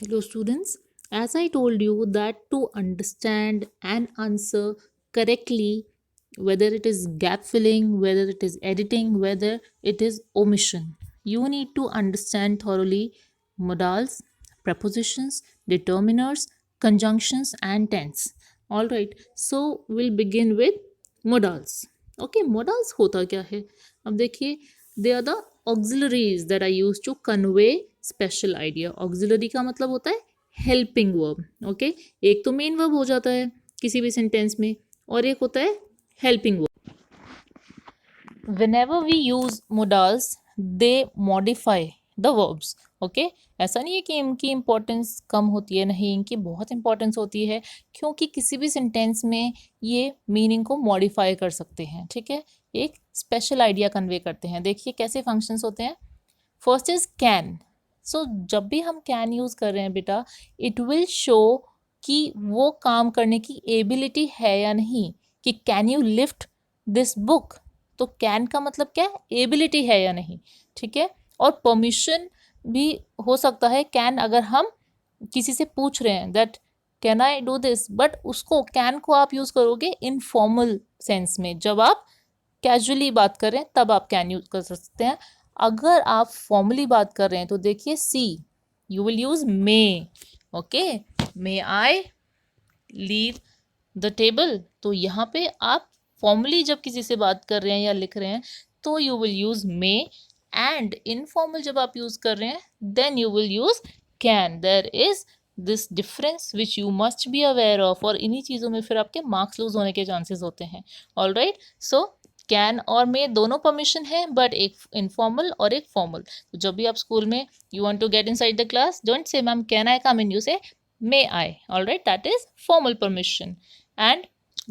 Hello, students. As I told you that to understand and answer correctly, whether it is gap filling, whether it is editing, whether it is omission, you need to understand thoroughly modals, prepositions, determiners, conjunctions, and tense. All right. So we'll begin with modals. Okay, modals होता क्या है? अब देखिए, they are the auxiliaries that are used to convey special idea. auxiliary का मतलब होता है helping verb. Okay, एक तो main verb हो जाता है किसी भी sentence में और एक होता है helping verb. Whenever we use modals, they modify the verbs. Okay ऐसा नहीं है कि इनकी इंपॉर्टेंस कम होती है, नहीं, इनकी बहुत इंपॉर्टेंस होती है क्योंकि किसी भी सेंटेंस में ये मीनिंग को मॉडिफाई कर सकते हैं. ठीक है, एक स्पेशल आइडिया कन्वे करते हैं. देखिए कैसे फंक्शंस होते हैं. First is can. सो जब भी हम कैन यूज़ कर रहे हैं बेटा, इट विल शो कि वो काम करने की एबिलिटी है या नहीं, कि can you lift this book. तो कैन का मतलब क्या है, एबिलिटी है या नहीं. ठीक है, और परमिशन भी हो सकता है कैन, अगर हम किसी से पूछ रहे हैं that can I do this, but उसको कैन को आप यूज़ करोगे इनफॉर्मल सेंस में. जब आप कैजुअली बात कर रहे हैं तब आप कैन यूज कर सकते हैं. अगर आप फॉर्मली बात कर रहे हैं तो देखिए see, you will use may. Okay, may I leave the table. तो यहाँ पे आप फॉर्मली जब किसी से बात कर रहे हैं या लिख रहे हैं तो you will use may, and informal जब आप यूज कर रहे हैं then you will use can. There is this difference which you must be aware of, और इन्हीं चीज़ों में फिर आपके मार्क्स लूज होने के चांसेस होते हैं. ऑल राइट, सो कैन और मे दोनों परमिशन है, बट एक इनफॉर्मल और एक फॉर्मल. तो जब भी आप स्कूल में you want to get inside the class, don't say ma'am can I come in, you say may I. All right, that is formal permission. And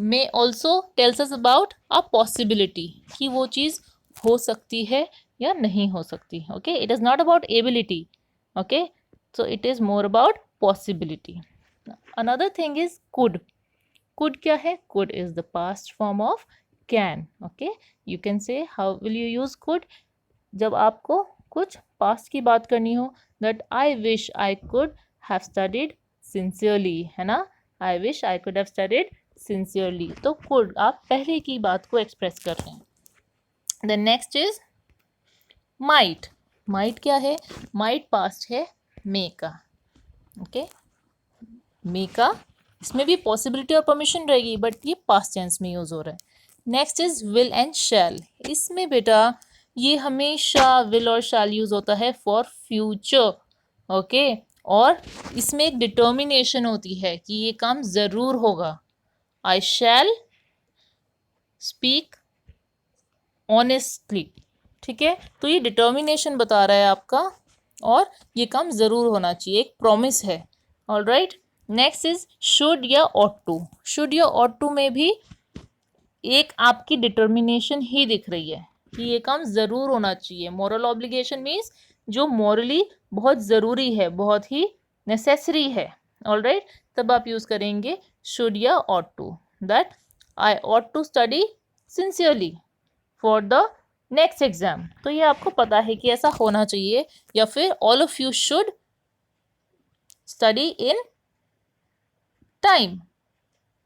may also tells us about a possibility, कि वो चीज़ हो सकती है या नहीं हो सकती. Okay, it is not about ability. Okay, so it is more about possibility. Another thing is could. Could क्या है? Could is the past form of can. Okay, you can say how will you use could. जब आपको कुछ past की बात करनी हो, that I wish I could have studied sincerely, है ना. I wish I could have studied sincerely. तो could आप पहले की बात को एक्सप्रेस कर रहे हैं. The next is might. might क्या है? might past है may का. ओके, may का इसमें भी पॉसिबिलिटी और परमिशन रहेगी, बट ये पास्ट टेंस में यूज हो रहा है. Next is will and shall. इसमें बेटा ये हमेशा विल और शैल यूज होता है फॉर फ्यूचर. ओके, और इसमें एक डिटर्मिनेशन होती है कि ये काम ज़रूर होगा. आई शैल स्पीक ऑनेस्टली. ठीक है, तो ये डिटर्मिनेशन बता रहा है आपका, और ये काम ज़रूर होना चाहिए, एक प्रॉमिस है. All right, next is should या ऑट टू. शुड या ऑट टू में भी एक आपकी डिटर्मिनेशन ही दिख रही है कि ये काम ज़रूर होना चाहिए. मॉरल ऑब्लिगेशन मीन्स जो मॉरली बहुत ज़रूरी है, बहुत ही नेसेसरी है. ऑल राइट, तब आप यूज़ करेंगे शुड या ought to. That I ought to study sincerely for the next exam. तो ये आपको पता है कि ऐसा होना चाहिए, या फिर all of you should study in time.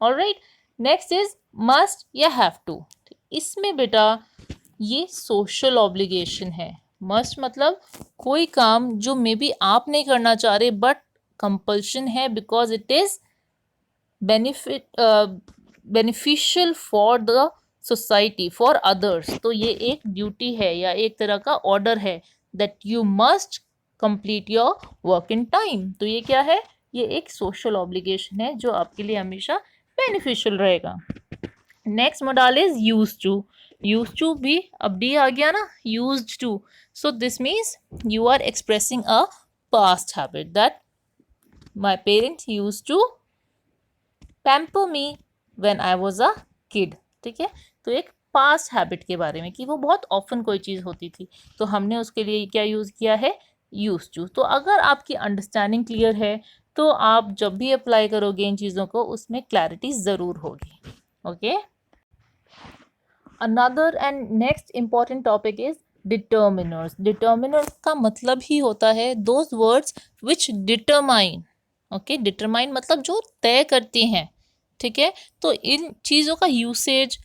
All right, next is must या हैव टू. इसमें बेटा ये सोशल ऑब्लिगेशन है. मस्ट मतलब कोई काम जो मे बी आप नहीं करना चाह रहे बट कंपल्शन है, because it is beneficial for the society, for others. तो ये एक ड्यूटी है या एक तरह का ऑर्डर है that you must complete your work in time. तो ये क्या है? ये एक सोशल ऑब्लिगेशन है जो आपके लिए हमेशा बेनिफिशियल रहेगा. Next model is use to. Use to भी अब डी आ गया ना, used to. So this means you are expressing a past habit that my parents use to pamper me when I was a kid. ठीक है, तो एक past habit के बारे में कि वो बहुत ऑफन कोई चीज़ होती थी, तो हमने उसके लिए क्या यूज़ किया है? Use to. तो अगर आपकी अंडरस्टैंडिंग क्लियर है तो आप जब भी अप्लाई करोगे इन चीज़ों को उसमें क्लैरिटी ज़रूर होगी. Okay, another and next important topic is determiners. Determiner का मतलब ही होता है those words which determine. Okay, determine मतलब जो तय करती हैं, ठीक है। तो इन चीज़ों का यूसेज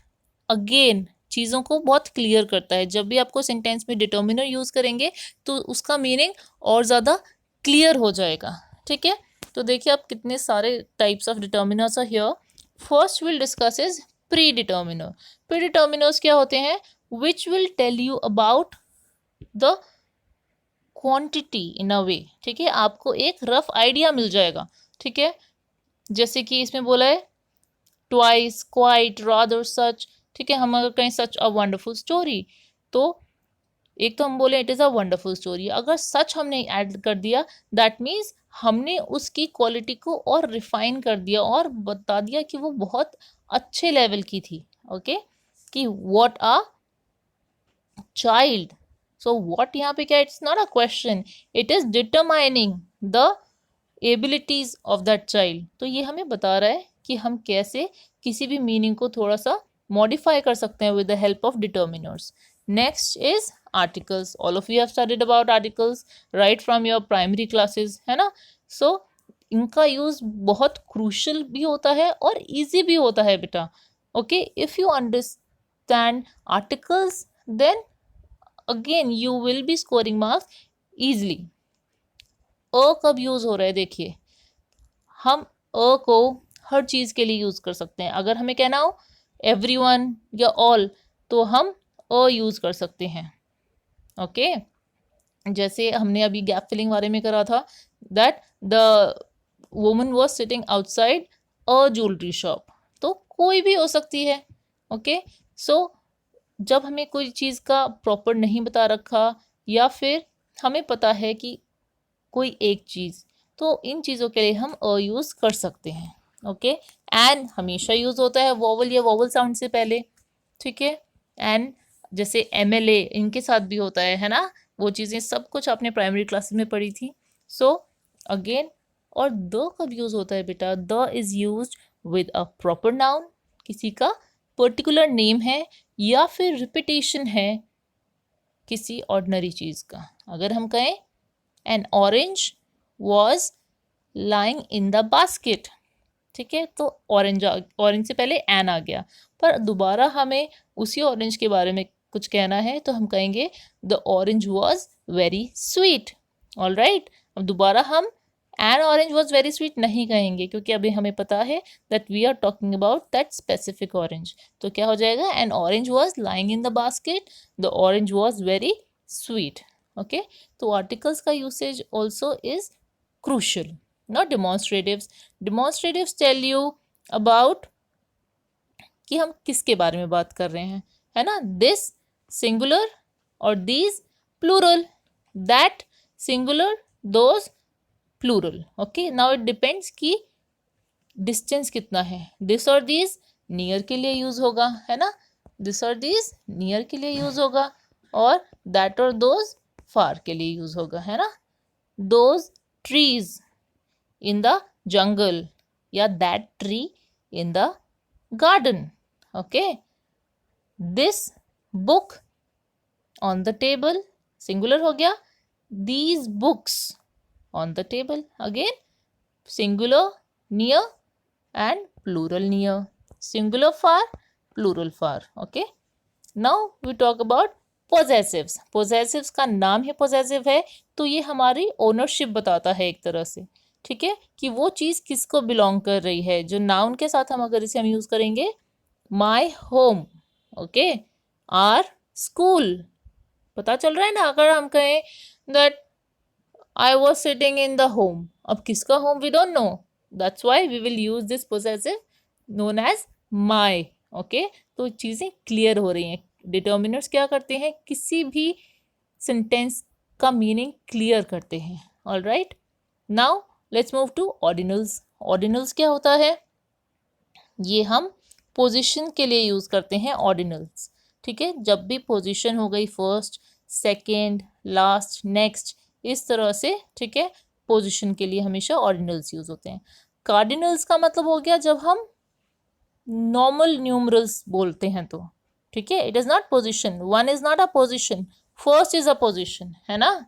अगेन चीज़ों को बहुत क्लियर करता है। जब भी आपको सेंटेंस में डिटर्मिनर यूज़ करेंगे तो उसका मीनिंग और ज़्यादा क्लियर हो जाएगा, ठीक है। तो देखिए आप कितने सारे types of determiners are here. First will discuss is predeterminer. Predeterminers क्या होते हैं? Which will tell you about the quantity in a way, ठीक है। आपको एक रफ आइडिया मिल जाएगा, ठीक है। जैसे कि इसमें बोला है ट्वाइस, क्वाइट, रादर, सच, ठीक है। हम अगर कहें सच अ वंडरफुल स्टोरी, तो एक तो हम बोले it is a wonderful story, अगर सच हमने ऐड कर दिया दैट मीन्स हमने उसकी क्वालिटी को और रिफाइन कर दिया और बता दिया कि वो बहुत अच्छे लेवल की थी, ओके। कि what a child. So what यहाँ पे क्या, it's not a question, it is determining the abilities of that child. तो ये हमें बता रहा है कि हम कैसे किसी भी मीनिंग को थोड़ा सा मॉडिफाई कर सकते हैं with the help of determiners. Next is articles. All of you have studied about articles right from your primary classes, है ना। सो इनका यूज बहुत क्रूशल भी होता है और इजी भी होता है बेटा, okay. If you understand articles then again you will be scoring marks easily. A कब यूज हो रहा है? देखिए हम अ को हर चीज के लिए यूज कर सकते हैं। अगर हमें कहना हो एवरीवन या ऑल तो हम अ यूज कर सकते हैं, ओके। जैसे हमने अभी गैप फिलिंग बारे में करा था that the woman was sitting outside a jewellery shop, तो कोई भी हो सकती है, ओके। सो जब हमें कोई चीज़ का प्रॉपर नहीं बता रखा या फिर हमें पता है कि कोई एक चीज़, तो इन चीज़ों के लिए हम अ यूज़ कर सकते हैं, ओके। एन हमेशा यूज़ होता है वोवल या वोवल साउंड से पहले, ठीक है। एन जैसे MLA इनके साथ भी होता है ना। वो चीज़ें सब कुछ आपने प्राइमरी क्लासेस में पढ़ी थी। सो अगेन, और द कब यूज़ होता है बेटा? The is use with a proper noun, किसी का पर्टिकुलर नेम है या फिर रिपीटेशन है किसी ऑर्डिनरी चीज़ का। अगर हम कहें N orange was lying in the basket, ठीक है, तो ऑरेंज से पहले एन आ गया, पर दोबारा हमें उसी ऑरेंज के बारे में कुछ कहना है तो हम कहेंगे the orange was very sweet. All right, अब दोबारा हम an orange was very sweet नहीं कहेंगे क्योंकि अभी हमें पता है that we are talking about that specific orange. तो क्या हो जाएगा? An orange was lying in the basket, the orange was very sweet, okay. तो आर्टिकल्स का usage also is crucial, not demonstratives. Demonstratives tell you about कि हम किसके बारे में बात कर रहे हैं, है ना। this singular और these plural, that singular, those plural, okay. now it depends कि डिस्टेंस कितना है। this और these नियर के लिए यूज होगा, है ना। this और these नियर के लिए यूज होगा और that और those फार के लिए यूज होगा, है ना। those trees in the jungle या that tree in the garden, okay. this book on the table singular हो गया, these books on the table again singular near and plural near, singular far, plural far, okay. now we talk about possessives. possessives का नाम ही possessive है तो ये हमारी ownership बताता है एक तरह से, ठीक है, कि वो चीज़ किसको बिलोंग कर रही है। जो नाउन के साथ हम अगर इसे हम यूज़ करेंगे my home, okay, our school, पता चल रहा है ना। अगर हम कहें that I was sitting in the home, अब किसका home we don't know, that's why we will use this possessive noun as my, okay. तो चीज़ें क्लियर हो रही हैं। डिटर्मिनर्स क्या करते हैं? किसी भी सेंटेंस का मीनिंग क्लियर करते हैं। All right, now let's move to ordinals. Ordinals क्या होता है? ये हम पोजीशन के लिए यूज़ करते हैं ऑर्डिनल्स, ठीक है। जब भी पोजीशन हो गई फर्स्ट, सेकेंड, लास्ट, नेक्स्ट, इस तरह से, ठीक है, पोजीशन के लिए हमेशा ऑर्डिनल्स यूज़ होते हैं। कार्डिनल्स का मतलब हो गया जब हम नॉर्मल न्यूमरल्स बोलते हैं तो, ठीक है, it is not position, one is not a position, first is a position, है ना,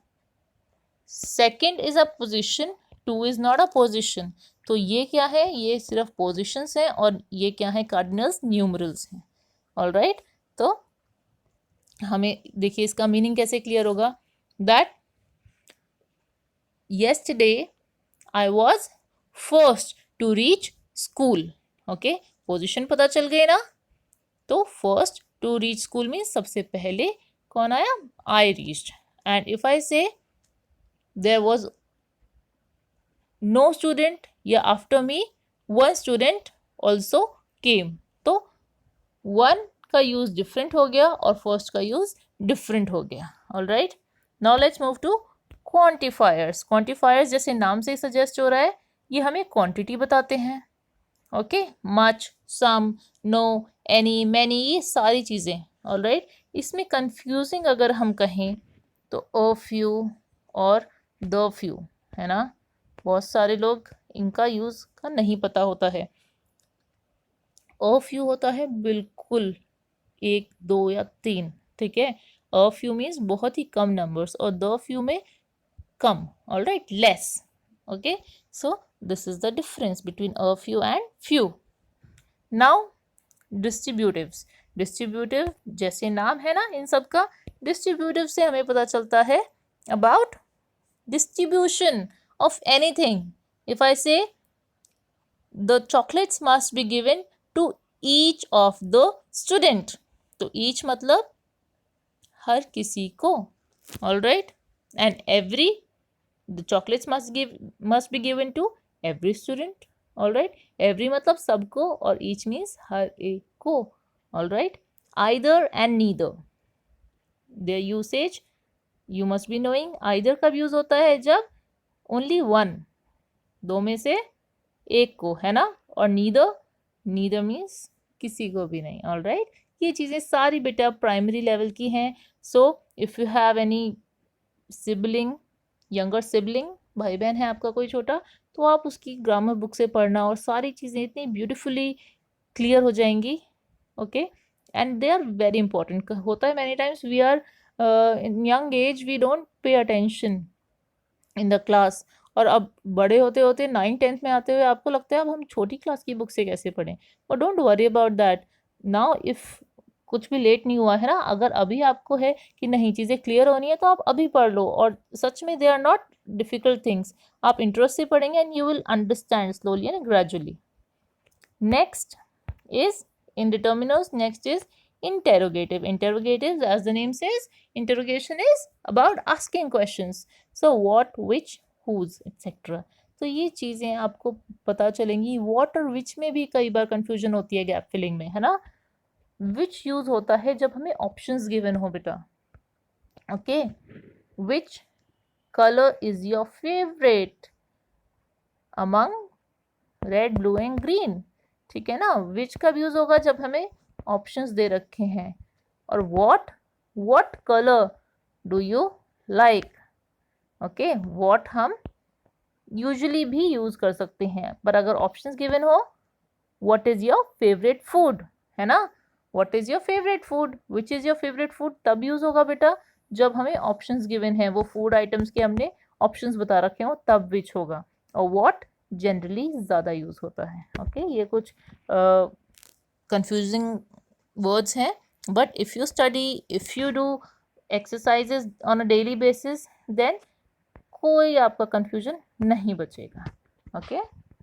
second is a position, two is not a position. तो ये क्या है, ये सिर्फ पोजिशंस हैं और ये क्या है, कार्डिनल्स न्यूमरल्स हैं। ऑलराइट, तो हमें देखिए इसका मीनिंग कैसे क्लियर होगा, that yesterday I was first to reach school। Okay, position पता चल गई ना, तो फर्स्ट टू रीच स्कूल में सबसे पहले कौन आया, I reached. And if I से देयर वाज नो स्टूडेंट या after me one student also came, तो वन का यूज डिफरेंट हो गया और फर्स्ट का यूज डिफरेंट हो गया। Alright, now let's move to quantifiers. Quantifiers जैसे नाम से सजेस्ट हो रहा है, ये हमें क्वांटिटी बताते हैं। ओके, मच, सम, नो, एनी, मैनी, ये सारी चीज़ें। ऑलराइट, इसमें कंफ्यूजिंग अगर हम कहें तो अ फ्यू और द फ्यू, है ना, बहुत सारे लोग इनका यूज़ का नहीं पता होता है। अ फ्यू होता है बिल्कुल एक, दो या तीन, ठीक है। अ फ्यू मीन्स बहुत ही कम नंबर्स और द फ्यू में कम, alright, less. Okay, so this is the difference between a few and few. Now distributives. Distributive जैसे नाम है ना इन सब का, डिस्ट्रीब्यूटिव से हमें पता चलता है about distribution of anything. If I say the chocolates must be given to each of the student, तो ईच मतलब हर किसी को। Alright, and every, the chocolates must be given to every student. Alright, every मतलब सबको और each means हर एक को। Alright, either and neither, their usage you must be knowing. Either कब यूज होता है, जब ओनली वन, दो में से एक को, है ना, और नीदर, नीदर मीन्स किसी को भी नहीं। ऑलराइट, ये चीज़ें सारी बेटा प्राइमरी लेवल की हैं। So if you have any sibling, younger sibling, भाई बहन है आपका कोई छोटा, तो आप उसकी ग्रामर बुक से पढ़ना और सारी चीज़ें इतनी ब्यूटिफुली क्लियर हो जाएंगी। Okay, and they are very important. होता है many times we are in young age we don't pay attention in the class, और अब बड़े होते होते 9th-10th में आते हुए आपको लगता है अब हम छोटी क्लास की बुक से कैसे पढ़ें। और don't worry about that now, if कुछ भी लेट नहीं हुआ है ना, अगर अभी आपको है कि नहीं चीज़ें क्लियर होनी है तो आप अभी पढ़ लो, और सच में they are not difficult things. आप इंटरेस्ट से पढ़ेंगे and you will understand slowly and gradually. Next is indeterminate. Next is interrogative. Interrogative, as the name says, interrogation is about asking questions. So what, which, whose, etc. तो ये चीज़ें आपको पता चलेंगी। what और which में भी कई बार confusion होती है गैप फिलिंग में, है ना। which यूज होता है जब हमें ऑप्शंस गिवन हो बेटा। Okay, which color is your favorite among red, blue and green, ठीक है ना। विच कब यूज होगा, जब हमें ऑप्शंस दे रखे हैं। और what colour do you like. Okay, what हम यूजुअली भी यूज कर सकते हैं, पर अगर ऑप्शंस गिवन हो, what is your favourite food, है ना, what is your favourite food, which is your favourite food, तब यूज होगा बेटा जब हमें ऑप्शंस गिवन है, वो फूड आइटम्स के हमने ऑप्शंस बता रखे हो, तब विच होगा। और व्हाट जनरली ज़्यादा यूज़ होता है। ओके, ये कुछ कंफ्यूजिंग वर्ड्स हैं, but if you study, if you do exercises on a daily basis, then कोई आपका कंफ्यूजन नहीं बचेगा। ओके।